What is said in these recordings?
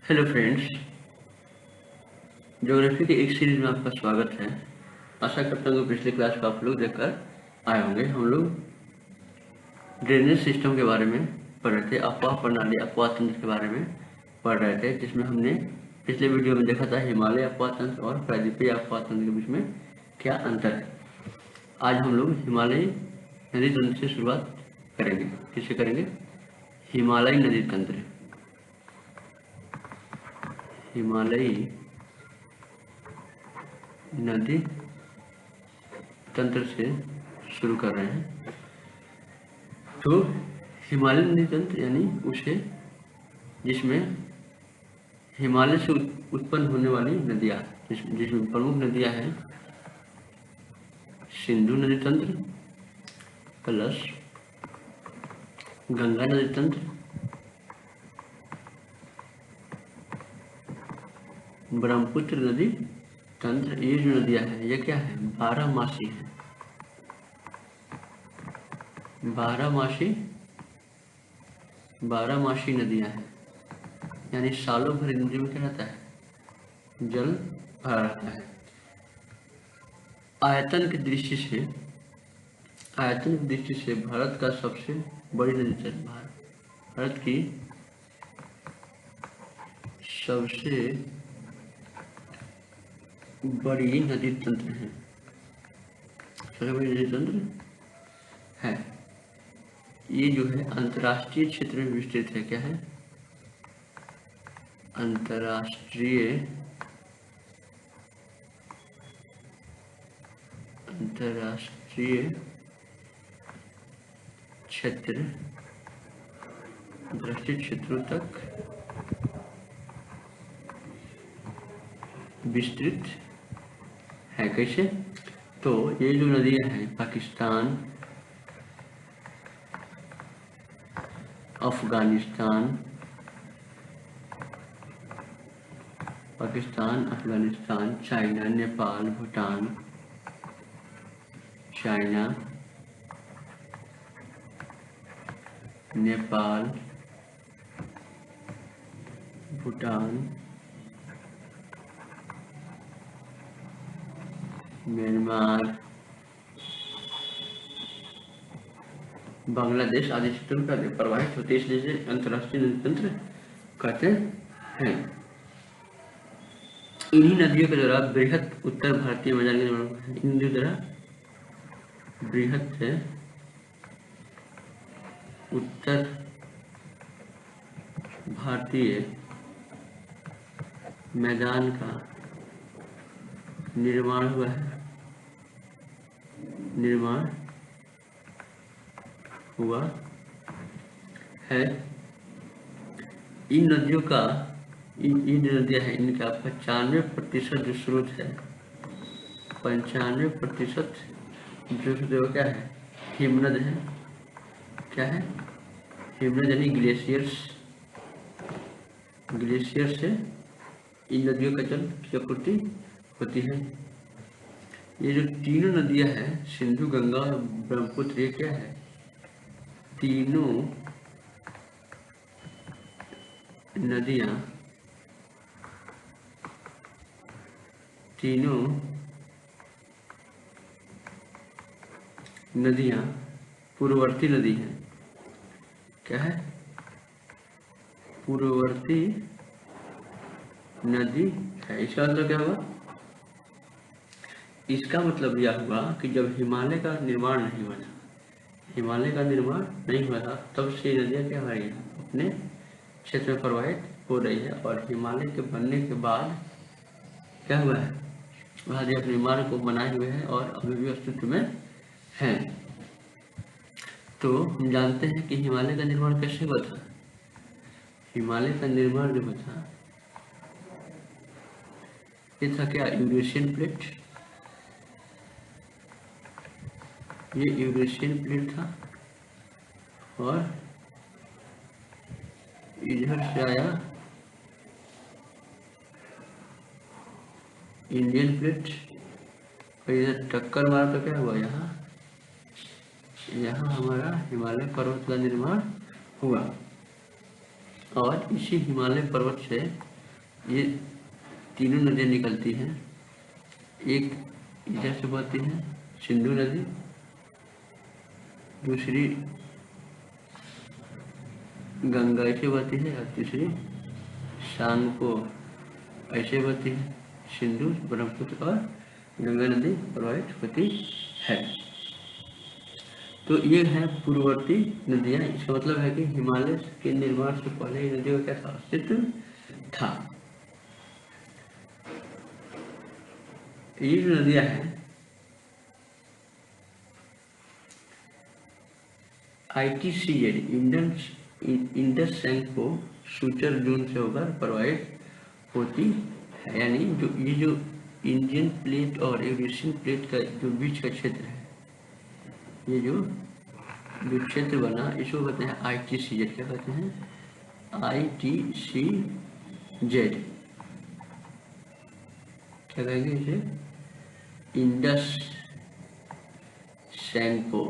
Hello friends, geography की एक series में आपका स्वागत है। आशा करता हूँ कि पिछले क्लास को आप लोग देखकर आए होंगे। हम लोग ड्रेनेज सिस्टम के बारे में पढ़ रहे थे, अफवाह प्रणाली, अफवाह तंत्र के बारे में पढ़ रहे थे, जिसमें हमने पिछले वीडियो में देखा था हिमालय अफवाह तंत्र और प्रायद्वीपीय अफवाह तंत्र के बीच में क्या अंतर है। आज हम लोग हिमालयी नदी तंत्र से शुरुआत करेंगे। किससे करेंगे? हिमालयी नदी तंत्र। हिमालयी नदी तंत्र से शुरू कर रहे हैं। तो हिमालयी नदी तंत्र यानी उसे जिसमें हिमालय से उत्पन्न होने वाली नदियाँ, जिसमें प्रमुख नदियाँ हैं सिंधु नदी तंत्र प्लस गंगा नदी तंत्र, ब्रह्मपुत्र नदी तंत्र। ये जो नदियाँ हैं ये क्या है? 12मासी है। 12मासी नदियाँ हैं, यानी सालों भर इन नदियों में क्या रहता है? जल भरा रहता है। आयतन की दृष्टि से भारत का सबसे बड़ी नदी तंत्र, भारत की सबसे बड़ी नदी तंत्र है। सबसे बड़ी नदी तंत्र है। ये जो है अंतर्राष्ट्रीय क्षेत्र में विस्तृत है। क्या है? अंतर्राष्ट्रीय क्षेत्र, अंतर्राष्ट्रीय क्षेत्रों तक विस्तृत है। कैसे? तो ये जो नदियां हैं Pakistan, Afghanistan, China, Nepal, Bhutan, China, Nepal, Bhutan, Myanmar, Bangladesh आदि क्षेत्रों का प्रवाहित होते, इसलिए इसे अंतर्राष्ट्रीय नदी तंत्र कहते हैं। इन्हीं नदियों के द्वारा बृहत उत्तर भारतीय मैदान के निर्माण है। इन नदियों द्वारा बृहत उत्तर भारतीय मैदान का निर्माण हुआ है। इन नदियों का, ये नदियाँ हैं, इनका 95% जो स्रोत है, 95% जो स्रोत क्या है? हिमनद है। क्या है? हिमनद यानी ग्लेशियर से इन नदियों का जल की आपूर्ति होती है। ये जो तीनों नदियां हैं सिंधु, गंगा और ब्रह्मपुत्र, ये क्या है? तीनों नदियां पूर्ववर्ती नदी हैं। क्या है? पूर्ववर्ती नदी है। इसका मतलब क्या हुआ? इसका मतलब यह हुआ कि जब हिमालय का निर्माण नहीं हुआ था, तब से नदियाँ क्या हो रही है? अपने क्षेत्र में प्रवाहित हो रही है। और हिमालय के बनने के बाद क्या हुआ है? वह नदी अपने मार्ग को बनाए हुए है और अभी भी अस्तित्व में है। तो हम जानते हैं कि हिमालय का निर्माण कैसे हुआ था। हिमालय का निर्माण जो हुआ था ये था क्या? Eurasian plate. ये यूरेशियन प्लेट था और इधर से आया इंडियन प्लेट और इधर टक्कर मारा तो क्या हुआ? यहाँ हमारा हिमालय पर्वत का निर्माण हुआ। और इसी हिमालय पर्वत से ये तीनों नदियाँ निकलती हैं। एक इधर से बहती है सिंधु नदी, दूसरी गंगा ऐसे बहती है और तीसरी सांगपो ऐसे बहती है। सिंधु, ब्रह्मपुत्र और गंगा नदी प्रवाहित होती है। तो ये है पूर्ववर्ती नदियाँ। इसका मतलब है कि हिमालय के निर्माण से पहले ये नदियों का क्या अस्तित्व था। ये जो नदियाँ हैं ITCZ इंडस सैंगपो सूचर जून से होकर प्रवाहित होती है। यानी जो इंडियन प्लेट और यूरेशियन प्लेट का जो बीच का क्षेत्र है, ये जो क्षेत्र बना इसको कहते हैं ITCZ। क्या कहते हैं? ITCZ। क्या कहेंगे इसे? Indus Tsangpo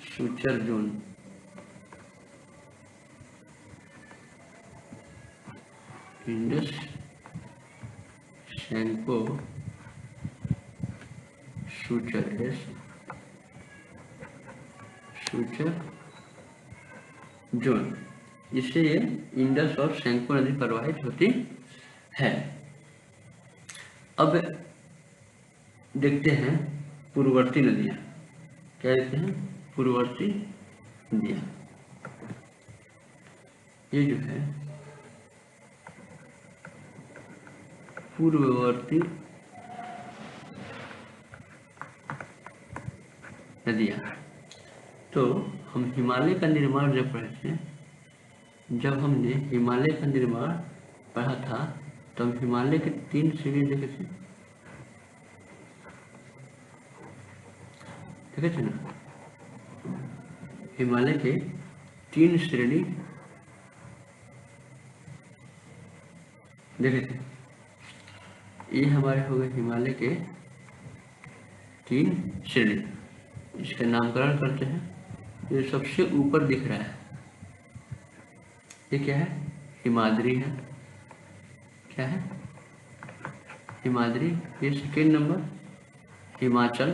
suture zone. Indus Tsangpo suture zone, इससे ये इंडस और सैंगपो नदी प्रवाहित होती है। अब देखते हैं पूर्ववर्ती नदियाँ। क्या देखते हैं? पूर्ववर्ती नदियाँ। ये जो है पूर्ववर्ती नदियाँ। तो हम हिमालय का निर्माण जब पढ़े थे, जब हमने हिमालय का निर्माण पढ़ा था, तो हम हिमालय के 3 श्रेणी देखे थे ना। हिमालय के 3 श्रेणी देखे थे। ये हमारे हो गए हिमालय के 3 श्रेणी। इसका नामकरण करते हैं। ये सबसे ऊपर दिख रहा है, ये क्या है? हिमाद्री है। क्या है? हिमाद्री। ये सेकेंड नंबर हिमाचल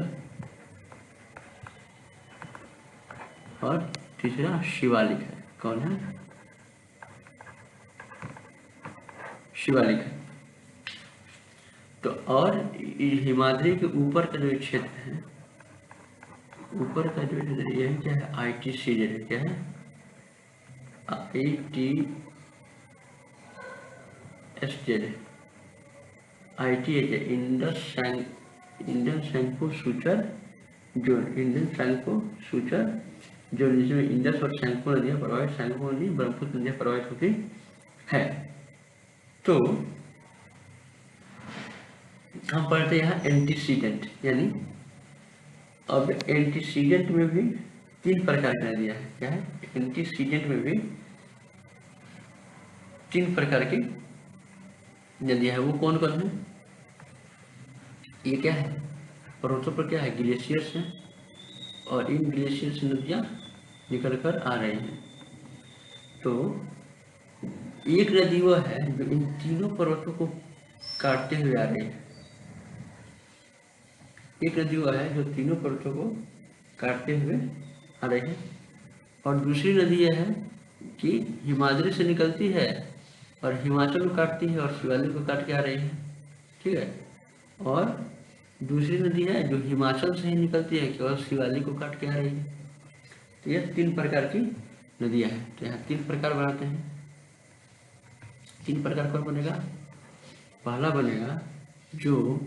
और तीसरा शिवालिक है। कौन है? शिवालिक है। तो और हिमाद्री के ऊपर का जो क्षेत्र है, ऊपर का जो यह क्या है? ITCZ। क्या है? ITCZ Indus Tsangpo suture zone. Indus Tsangpo suture zone, जिसमें इंडस और सैंगपो नदियाँ प्रवाहित, सैंगपो नदी ब्रह्मपुत्र नदियाँ प्रवाहित होती है। तो हम पढ़ते हैं यहाँ एंटीसीडेंट। यानी अब एंटीसीडेंट में भी 3 प्रकार की नदियाँ हैं। क्या है? एंटीसीडेंट में भी 3 प्रकार की नदियाँ हैं। वो कौन कौन है? ये क्या है? पर्वतों पर क्या है? ग्लेशियर्स हैं, और इन ग्लेशियर से नदियाँ निकल कर आ रही हैं। तो एक नदी वो है जो इन तीनों पर्वतों को काटते हुए आ रही है। एक नदी वो है जो तीनों पर्वतों को काटते हुए आ रही है। और दूसरी नदी यह है कि हिमाद्री से निकलती है और हिमाचल को काटती है और शिवालिक को काट के आ रही है। ठीक है। और दूसरी नदी है जो हिमाचल से ही निकलती है केवल शिवालिक को काट के आ रही है। तो यह 3 प्रकार की नदियाँ हैं। तो यहाँ 3 प्रकार बनाते हैं। 3 प्रकार कौन बनेगा? पहला बनेगा जो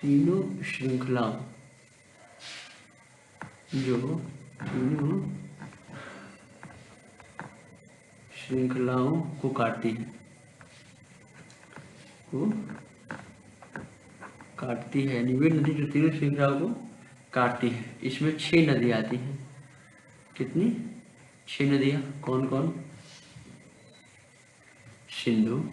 तीनों श्रृंखलाओं को काटती है, यानी वे नदी जो तीनों श्रृंखलाओं को काटती है। इसमें 6 नदियाँ आती हैं। कितनी? 6 नदियाँ। कौन कौन? सिंधु,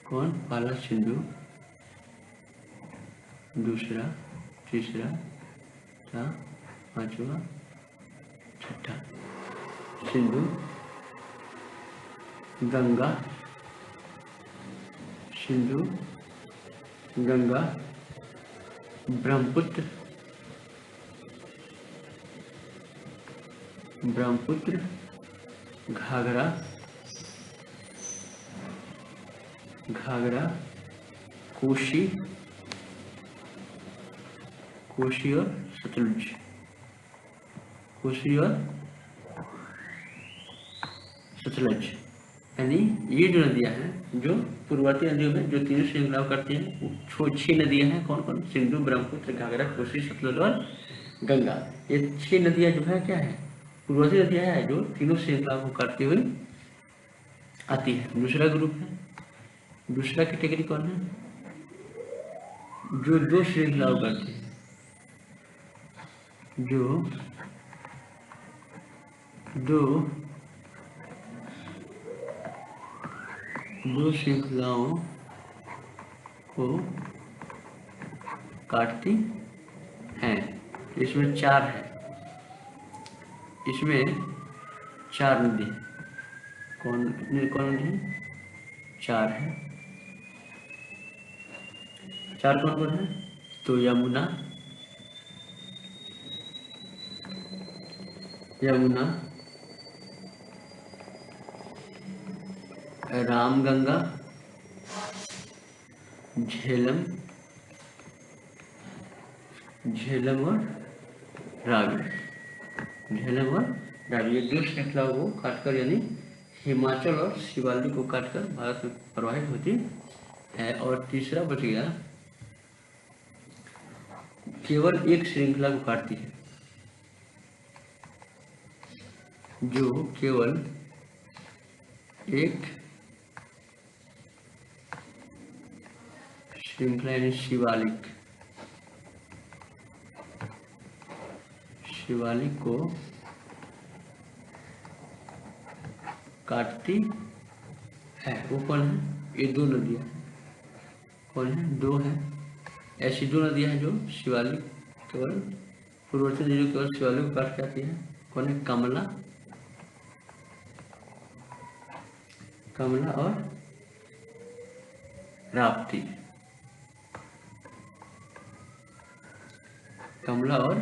कौन? पहला सिंधु, दूसरा तीसरा, चौथा, पांचवा, छठा। सिंधु, गंगा, सिंधु, गंगा, ब्रह्मपुत्र, ब्रह्मपुत्र, घाघरा, घाघरा, कोसी, कोसी और सतलुज, कोसी और सतलज। यानी ये जो नदियां हैं जो पूर्ववर्ती नदियों में जो तीनों श्रृंखलाओं करती हैं, वो 6 नदियां हैं। कौन कौन? सिंधु, ब्रह्मपुत्र, घाघरा, कोसी, सतलज और गंगा। ये 6 नदियां जो है क्या है? पूर्ववर्ती नदियां हैं जो तीनों श्रृंखलाओं को काटती हुई आती है। दूसरा ग्रुप है, दूसरा कैटेगरी कौन है? जो 2 श्रृंखलाओं करती है, जो 2 श्रृंखलाओं को काटती हैं। इसमें 4 है, इसमें 4 नदी है। कौन कौन नदी? 4 है। 4 कौन कौन है? तो यमुना, यमुना, रामगंगा, झेलम, झेलम और रावी। झेलम और रावी, ये 2 श्रृंखलाओं को काटकर यानी हिमाचल और शिवालिक को काटकर भारत में प्रवाहित होती है। और तीसरा बच गया, केवल एक श्रृंखला को काटती है, जो केवल एक श्रृंखला यानी शिवालिक, शिवालिक को काटती है। वो कौन है? ये 2 नदियां। कौन है? 2 है। ऐसी 2 नदियां हैं जो शिवालिक केवल पूर्ववर्ती नदियों केवल शिवालिक को काट के आती है। कौन है? कमला, कमला और राप्ती। कमला और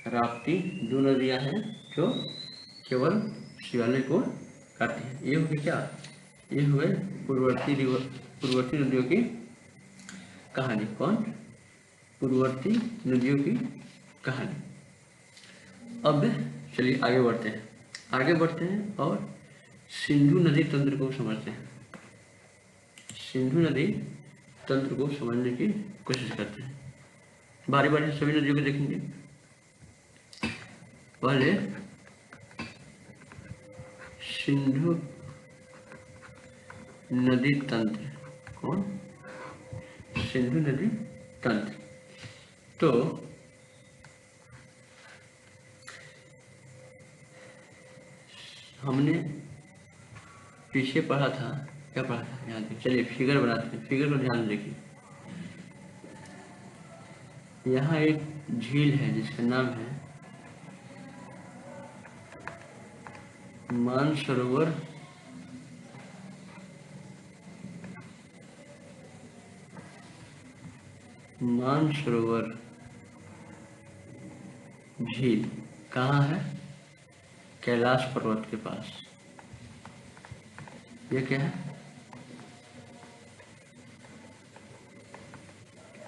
राप्ती 2 नदियां हैं जो केवल शिवालिक को काटती हैं। ये हुए क्या? ये हुए पूर्ववर्ती नदियों की कहानी। कौन? पूर्ववर्ती नदियों की कहानी। अब चलिए आगे बढ़ते हैं, आगे बढ़ते हैं और सिंधु नदी तंत्र को समझते हैं। सिंधु नदी तंत्र को समझने की कोशिश करते हैं। बारी बारी से सभी नदियों को देखेंगे। पहले सिंधु नदी तंत्र। कौन? सिंधु नदी तंत्र। तो हमने पीछे पढ़ा था, क्या पढ़ा था? यहाँ देखिए, चलिए फिगर बनाते हैं। फिगर को ध्यान देखिए। यहाँ एक झील है जिसका नाम है मानसरोवर झील। कहाँ है? कैलाश पर्वत के पास। ये क्या है?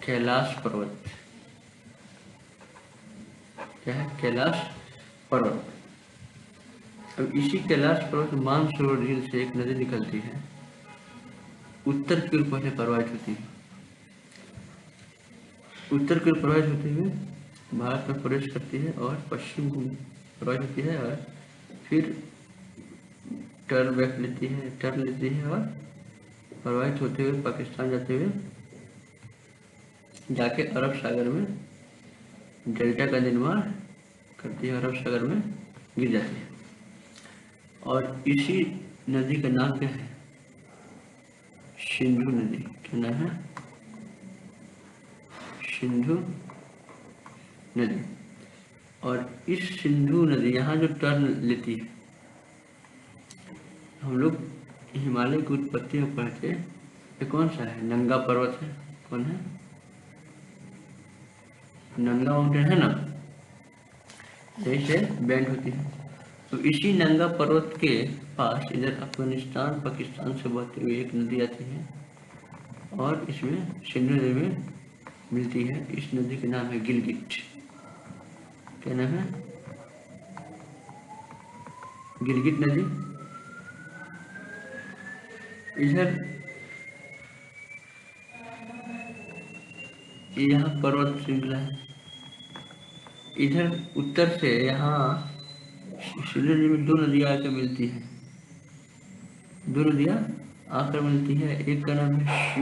कैलाश पर्वत। क्या है? कैलाश पर्वत। अब इसी कैलाश पर्वत मानसरोवर झील से एक नदी निकलती है, उत्तर की ओर पहले प्रवाहित होती है। उत्तर की ओर प्रवाहित होते हुए भारत में प्रवेश करती है और पश्चिम को प्रवाहित होती है और फिर टर्न लेती है और प्रवाहित होते हुए पाकिस्तान जाते हुए जाके अरब सागर में डेल्टा का निर्माण करती है, अरब सागर में गिर जाती है। और इसी नदी का नाम क्या है? सिंधु नदी। क्या नाम है? सिंधु नदी। और इस सिंधु नदी यहाँ जो टर्न लेती है, हम लोग हिमालय की उत्पत्ति में पढ़ते, ये कौन सा है? नंगा पर्वत है। कौन है? नंगा माउंटेन है ना, यही से बैंड होती है। तो इसी नंगा पर्वत के पास इधर अफगानिस्तान पाकिस्तान से बहती हुई एक नदी आती है और इसमें सिंधु नदी में मिलती है। इस नदी का नाम है गिलगिट। क्या नाम है? गिलगिट नदी। इधर यहाँ पर्वत श्रृंखला है, इधर उत्तर से यहाँ सिंधु नदी में दो नदियाँ आकर मिलती है। दो नदियाँ आकर मिलती है, एक का नाम है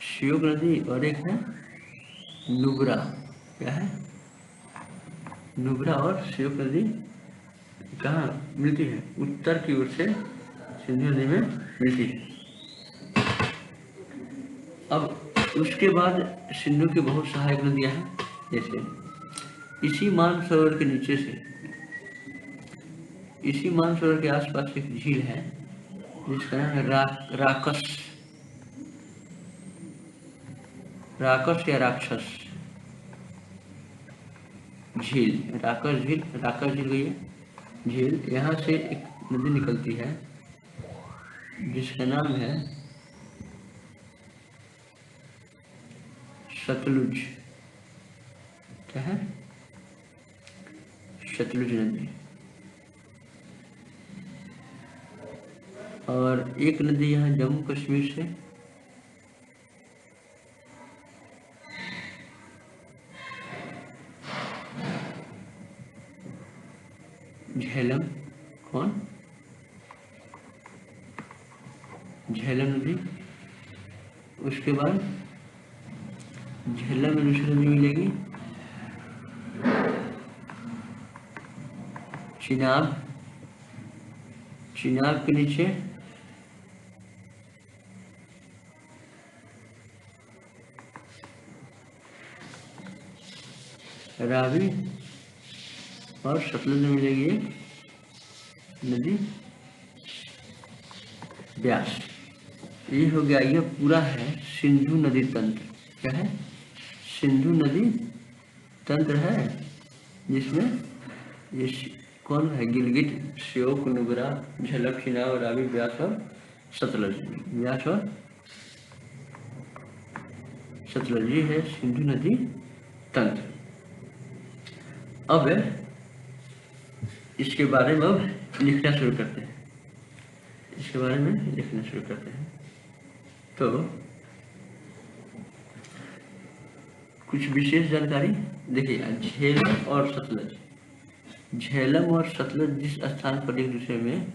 श्योक नदी और एक है नुब्रा। क्या है? नुब्रा और श्योक नदी कहाँ मिलती है? उत्तर की ओर से सिंधु नदी में मिलती है। अब उसके बाद सिंधु की बहुत सहायक नदियाँ हैं, जैसे इसी मानसरोवर के नीचे से, इसी मानसरोवर के आसपास एक झील है जिसका नाम है राकस। राकस या राक्षस झील, राकस झील गई है झील। यहाँ से एक नदी निकलती है जिसका नाम है सतलुज। क्या है? सतलुज नदी। और एक नदी यहाँ जम्मू कश्मीर से झेलम। कौन? झेलम नदी। उसके बाद झेलम में दूसरी नदी मिलेगी चिनाब। चिनाब के नीचे रावी और सतलुज में मिलेगी एक नदी ब्यास। ये हो गया, ये पूरा है सिंधु नदी तंत्र। क्या है? सिंधु नदी तंत्र है जिसमें ये कौन है? गिलगिट, श्योक, नुब्रा, झेलम, चिनाब, रावी, ब्यास और सतलुज। ब्यास और सतलुज ये है सिंधु नदी तंत्र। अब इसके बारे में अब लिखना शुरू करते हैं। इसके बारे में लिखना शुरू करते हैं। तो कुछ विशेष जानकारी देखिए, झेलम और सतलुज। झेलम और सतलुज जिस स्थान पर एक दूसरे में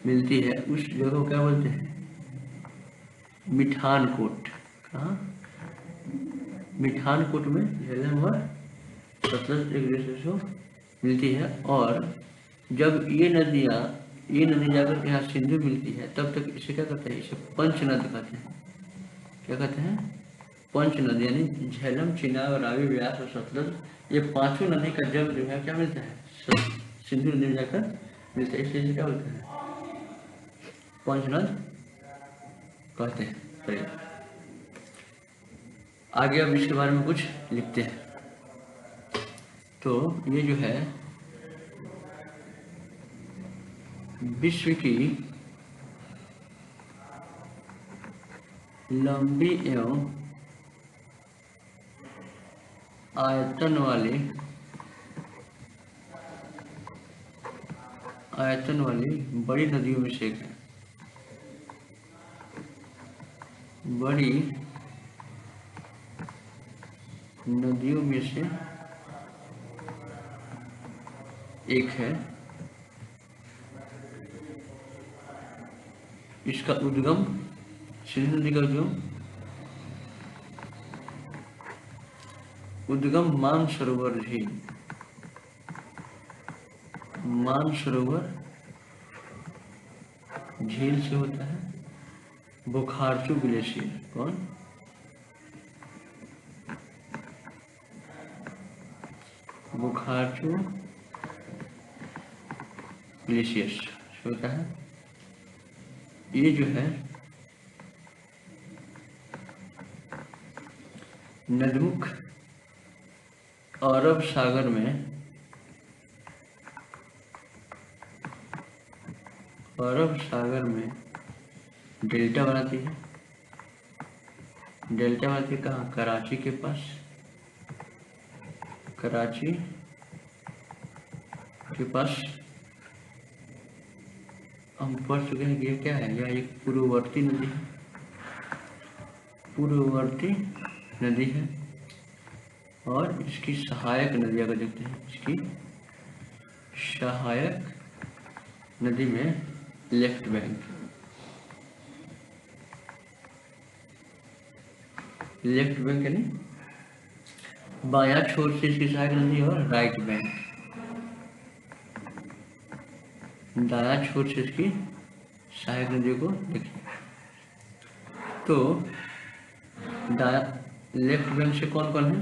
मिलती है उस जगह को क्या बोलते हैं? मिठानकोट। कहाँ? मिठानकोट में झेलम और सतलुज एक दूसरे से मिलती है। और जब ये नदी जाकर यहाँ सिंधु मिलती है तब तक इसे क्या कहते हैं? इसे पंच नद कहते हैं। क्या कहते हैं? पंच नदी। यानी झेलम, चिनाब, रावी, ब्यास और सतलुज, ये पांचों नदी का जब जो है क्या मिलता है? सिंधु नदी में जाकर मिलता है, इसलिए क्या बोलते हैं? पंच नद कहते हैं। आगे अब इसके बारे में कुछ लिखते हैं। तो ये जो है विश्व की लंबी एवं आयतन वाली बड़ी नदियों में से एक है। बड़ी नदियों में से एक है। इसका उद्गम, सिंधु नदी का उद्गम मानसरोवर झील, मानसरोवर झील से होता है। बोखारचू ग्लेशियर। कौन? बुखारचू ग्लेशियर्स होता है। ये जो है नदमुख अरब सागर में डेल्टा बनाती है। डेल्टा बनाती है कहाँ? कराची के पास। कराची के पास हम पढ़ चुके हैं कि ये क्या है, यह एक पूर्ववर्ती नदी है। पूर्ववर्ती नदी है और इसकी सहायक नदियाँ को देखते हैं। इसकी सहायक नदी में लेफ्ट बैंक, यानी बायां छोर से इसकी सहायक नदी और राइट बैंक, दायां छोर से इसकी सहायक नदी को देखिए। तो लेफ्ट बैंक से कौन कौन है?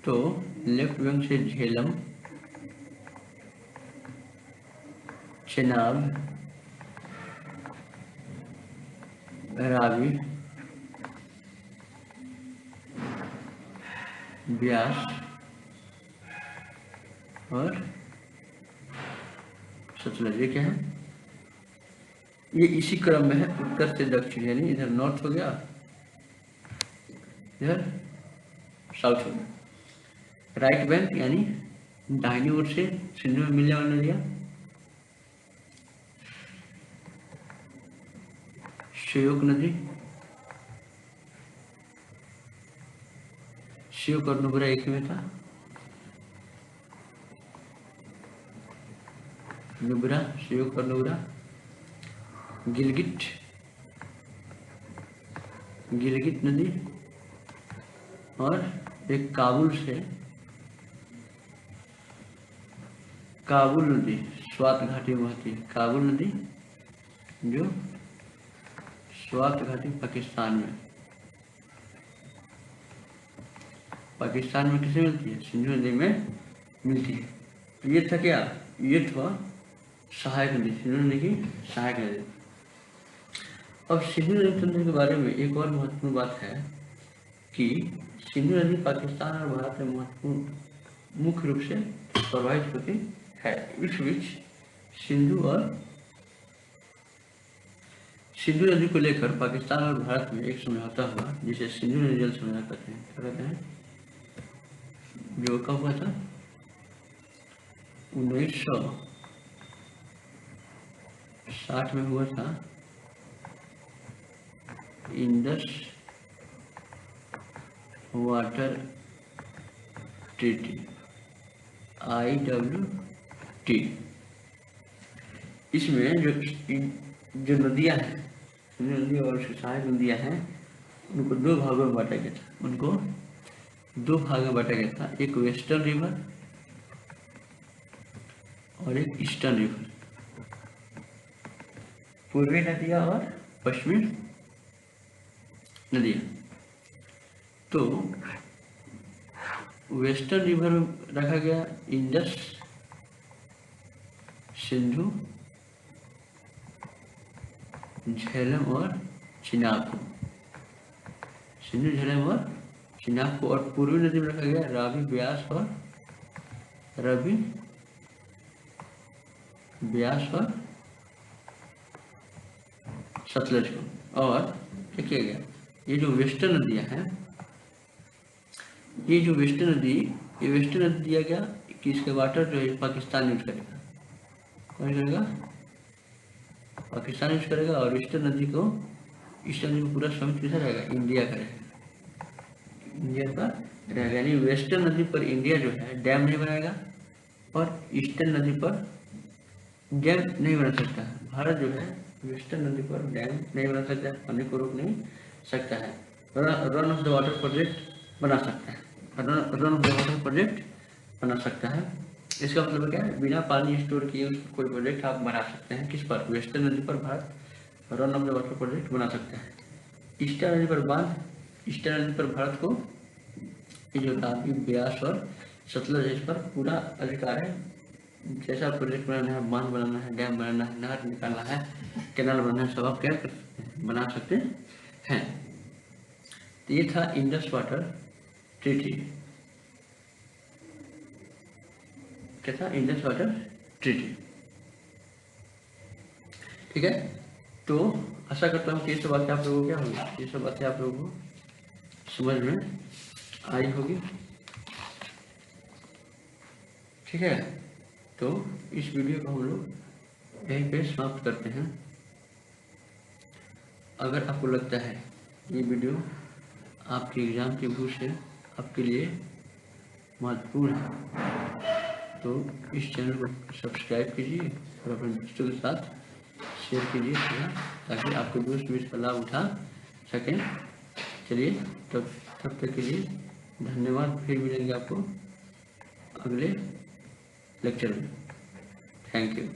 तो लेफ्ट बैंक से झेलम, चेनाब, रावी, ब्यास और सतलज। ये क्या है? ये इसी क्रम में है, उत्तर से दक्षिण, यानी इधर नॉर्थ हो गया, इधर साउथ हो गया। राइट बैंक यानी दाहिनी ओर से सिंधु में मिलने वाली नदियाँ, श्योक नदी, श्योक और नुब्रा एक में था। नुब्रा, श्योक और नुब्रा, गिलगिट नदी और एक काबुल नदी स्वात घाटी में बहती है। काबुल नदी जो स्वात घाटी पाकिस्तान में किसे मिलती है? सिंधु नदी में मिलती है। तो ये था क्या? ये था सहायक नदी, सिंधु नदी की सहायक नदी। अब सिंधु नदी तंत्र के बारे में एक और महत्वपूर्ण बात है कि सिंधु नदी पाकिस्तान और भारत में महत्वपूर्ण मुख्य रूप से प्रवाहित होती है। इस बीच सिंधु नदी को लेकर पाकिस्तान और भारत में एक समझौता हुआ जिसे सिंधु नदी जल समझौता कहते हैं। क्या कहते हैं? जो कब हुआ था? 1960 में हुआ था। Indus water treaty, IWT। इसमें जो नदियां हैं, नदी और सहायक नदियां हैं, उनको दो भागों में बांटा गया था। एक वेस्टर्न रिवर और एक ईस्टर्न रिवर, पूर्वी नदियां और पश्चिमी नदियां। तो वेस्टर्न रिवर में रखा गया इंडस, सिंधु, झेलम और चिनाब को। सिंधु, झेलम और चिनाब को। और पूर्वी नदी में रखा गया रावी, ब्यास और सतलज को। और क्या किया गया? ये जो वेस्टर्न नदियां हैं, ये वेस्टर्न नदी दिया गया कि इसके वाटर जो है पाकिस्तान यूज करेगा। कौन करेगा? पाकिस्तान यूज करेगा। और ईस्टर्न नदी को पूरा स्वामित्व किसका रहेगा? इंडिया का रहेगा। यानी वेस्टर्न नदी पर इंडिया जो है डैम नहीं बनाएगा और ईस्टर्न नदी पर डैम नहीं बना सकता है। भारत जो है वेस्टर्न नदी पर डैम नहीं बना सकता है, पानी को रोक नहीं सकता है। Run of the water project बना सकता है। इसका मतलब क्या है? बिना पानी स्टोर किए कोई प्रोजेक्ट आप बना सकते हैं। किस पर? वेस्टर्न नदी पर Bharat run of the water project बना सकता है। ईस्टर्न नदी पर बांध, ईस्टर्न नदी पर भारत को ये जो रावी, ब्यास और सतलज इस पर पूरा अधिकार है। जैसा प्रोजेक्ट बनाना है, बांध बनाना है, डैम बनाना है, नहर निकालना है, कैनाल बनाना है, सब आप क्या कर सकते हैं, बना सकते हैं। तो ये था इंडस वाटर ट्रीटी। क्या था? Indus water treaty. ठीक है, तो आशा करता हूँ कि ये सब बातें आप लोगों को क्या होगी, ये सब बातें आप लोगों को समझ में आई होगी। ठीक है, तो इस वीडियो को हम लोग यहीं पे समाप्त करते हैं। अगर आपको लगता है ये वीडियो आपके एग्ज़ाम के व्यू से आपके लिए महत्वपूर्ण है तो इस चैनल को सब्सक्राइब कीजिए और अपने दोस्तों के साथ शेयर कीजिए ताकि आपके दोस्त भी इसका लाभ उठा सकें। चलिए तब तक के लिए धन्यवाद। फिर मिलेंगे आपको अगले लेक्चर में। Thank you.